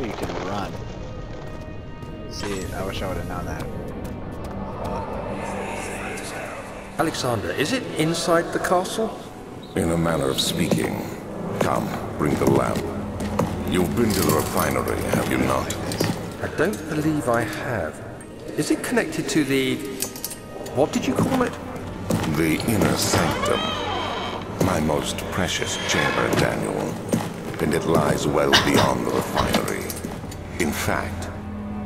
Oh, you can run. See, I wish I would have known that. Alexander, is it inside the castle? In a manner of speaking. Come, bring the lamp. You've been to the refinery, have you not? I don't believe I have. Is it connected to the... what did you call it? The inner sanctum. My most precious chamber, Daniel. And it lies well beyond the refinery. In fact,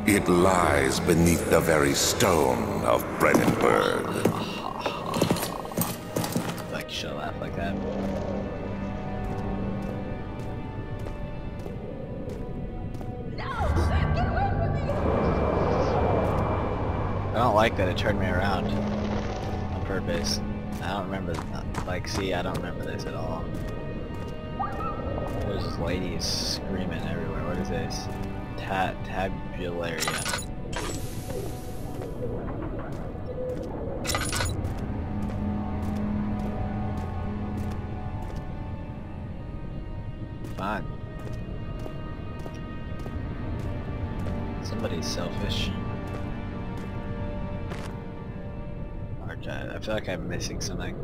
it lies beneath the very stone of Brennenburg. Like, she'll laugh like that. I don't like that it turned me around on purpose. I don't remember, like, see, I don't remember this at all. There's this lady screaming everywhere. What is this? Tabularia. Fine. Somebody's selfish. I feel like I'm missing something.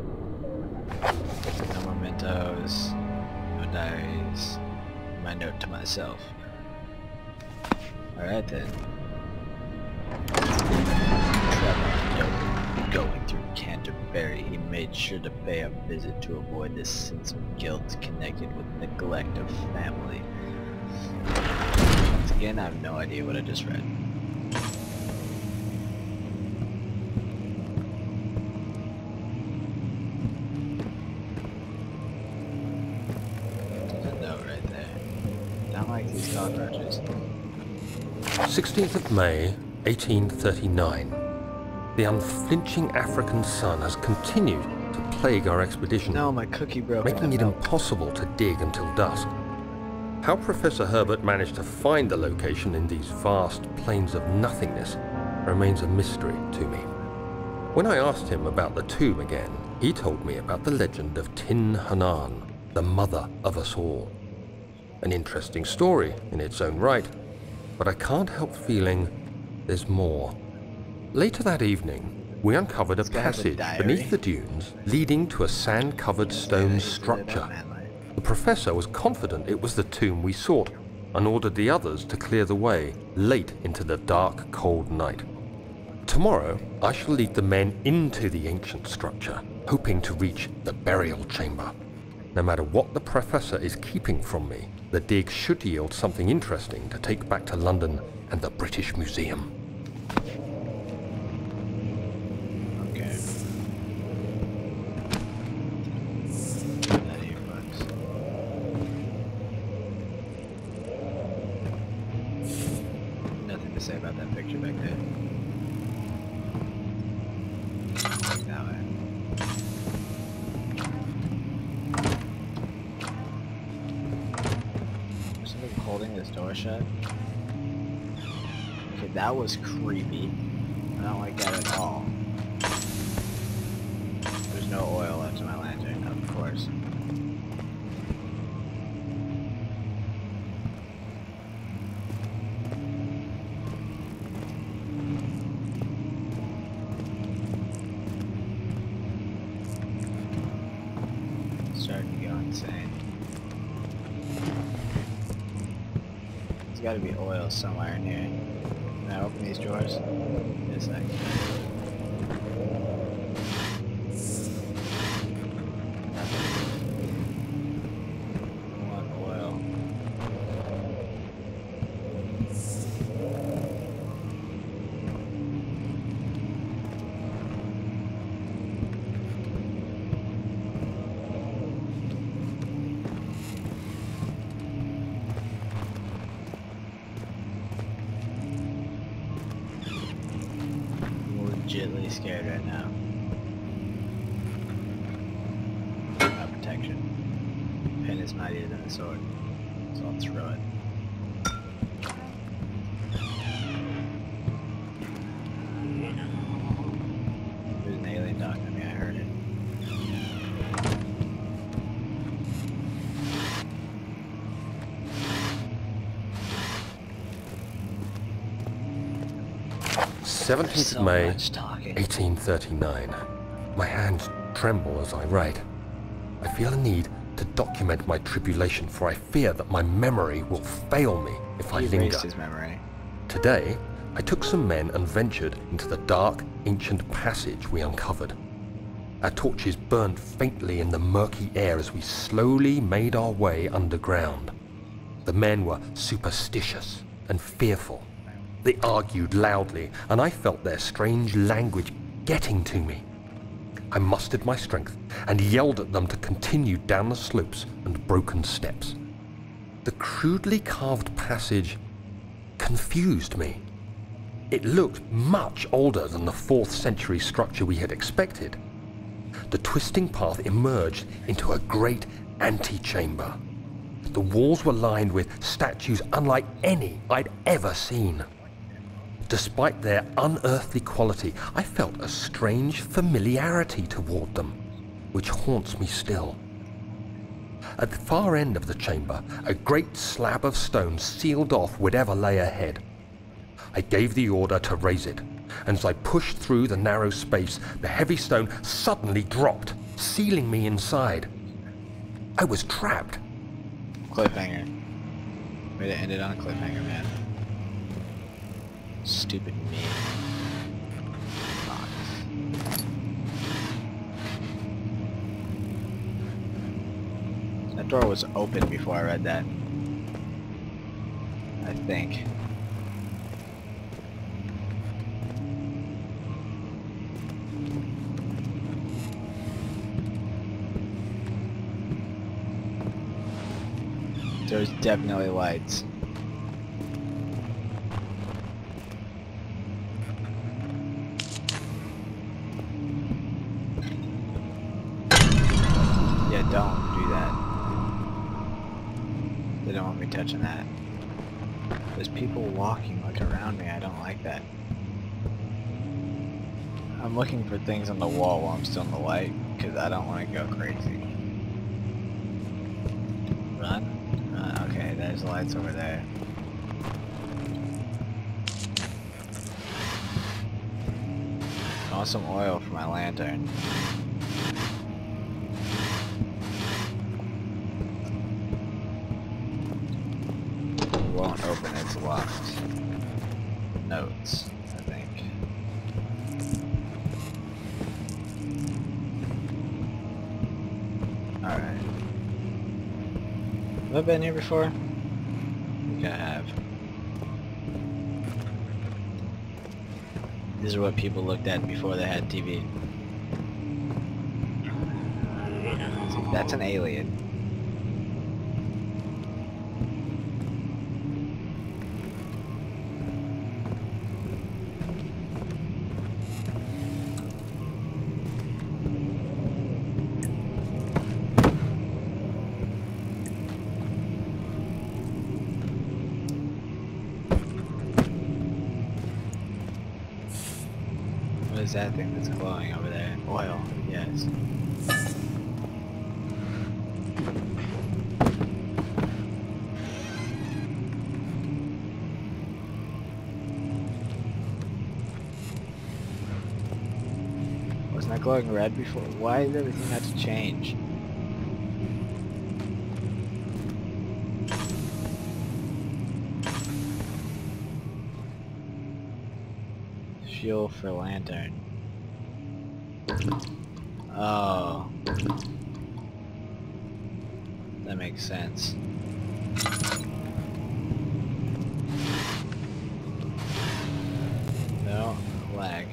No mementos, no diaries, my note to myself. Alright then. Going through Canterbury, he made sure to pay a visit to avoid the sense of guilt connected with neglect of family. Once again, I have no idea what I just read. These cockroaches. 16th of May, 1839. The unflinching African sun has continued to plague our expedition, No, my cookie broke. making it impossible to dig until dusk. How Professor Herbert managed to find the location in these vast plains of nothingness remains a mystery to me. When I asked him about the tomb again, he told me about the legend of Tin Hanan, the mother of us all. An interesting story in its own right, but I can't help feeling there's more. Later that evening, we uncovered a passage beneath the dunes leading to a sand-covered stone structure. The professor was confident it was the tomb we sought and ordered the others to clear the way late into the dark, cold night. Tomorrow, I shall lead the men into the ancient structure, hoping to reach the burial chamber. No matter what the professor is keeping from me, the dig should yield something interesting to take back to London and the British Museum. Okay. Nothing to say about that picture back there. That way. Holding this door shut. Okay, that was creepy. I don't like that at all. There's no oil left in my lantern, of course. Starting to go insane. There's got to be oil somewhere in here. Can I open these drawers? Yes, I can. I want oil. Legitly scared right now. Not protection. Pen is mightier than a sword, so I'll throw it. There's an alien talking to me, I heard it. 17th of May, 1839. My hands tremble as I write. I feel a need to document my tribulation, for I fear that my memory will fail me if I linger. His memory. Today, I took some men and ventured into the dark, ancient passage we uncovered. Our torches burned faintly in the murky air as we slowly made our way underground. The men were superstitious and fearful. They argued loudly, and I felt their strange language getting to me. I mustered my strength and yelled at them to continue down the slopes and broken steps. The crudely carved passage confused me. It looked much older than the 4th century structure we had expected. The twisting path emerged into a great antechamber. The walls were lined with statues unlike any I'd ever seen. Despite their unearthly quality, I felt a strange familiarity toward them, which haunts me still. At the far end of the chamber, a great slab of stone sealed off whatever lay ahead. I gave the order to raise it, and as I pushed through the narrow space, the heavy stone suddenly dropped, sealing me inside. I was trapped. Cliffhanger. Way to end it on a cliffhanger, man. Stupid me. That door was open before I read that. I think. There's definitely lights. Yeah, don't do that. They don't want me touching that. There's people walking like around me. I don't like that. I'm looking for things on the wall while I'm still in the light because I don't want to go crazy. Run. Okay, there's lights over there. I want some oil for my lantern. It won't open, it's locked. Notes, I think. Alright. Have I been here before? I think I have. These are what people looked at before they had TV. See, that's an alien. What is that thing that's glowing over there? Oil, yes. Wasn't that glowing red before? Why did everything have to change? Fuel for lantern. Oh. That makes sense. No, lag.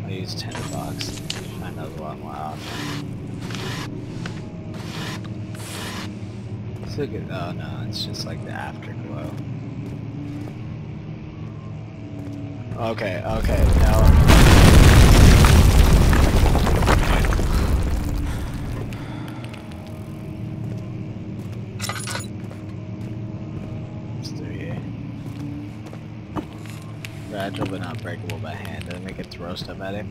I'll use tinderbox. Find those a lot more often. Let's look at, oh no, it's just like the afterglow. Okay, okay, now... What's through here? Fragile but not breakable by hand. Does it make it throw stuff at him?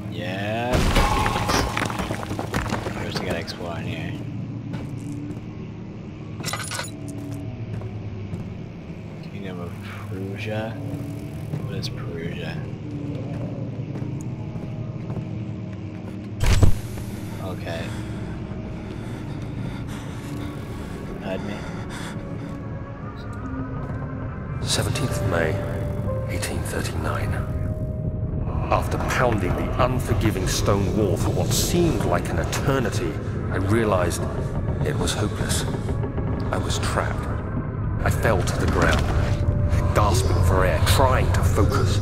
Yeah. First I gotta explore in here. Perugia? What is Perugia? Okay. Hide me. 17th of May, 1839. After pounding the unforgiving stone wall for what seemed like an eternity, I realized it was hopeless. I was trapped. I fell to the ground, gasping for air, trying to focus.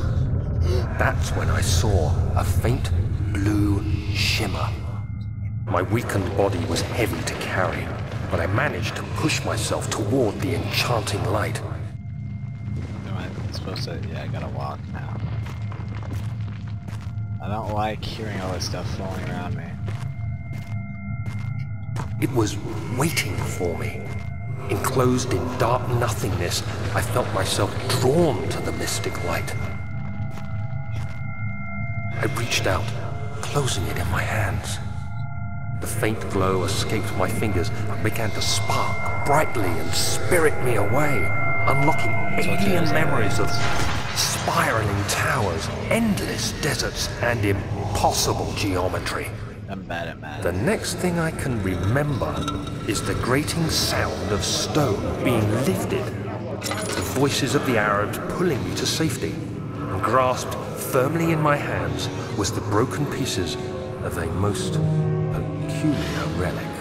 That's when I saw a faint blue shimmer. My weakened body was heavy to carry, but I managed to push myself toward the enchanting light. I'm supposed to... yeah, I gotta walk now. I don't like hearing all this stuff flowing around me. It was waiting for me. Enclosed in dark nothingness, I felt myself drawn to the mystic light. I reached out, closing it in my hands. The faint glow escaped my fingers and began to spark brightly and spirit me away, unlocking alien memories of spiraling towers, endless deserts, and impossible geometry. I'm bad at math. The next thing I can remember is the grating sound of stone being lifted, the voices of the Arabs pulling me to safety, and grasped firmly in my hands was the broken pieces of a most peculiar relic.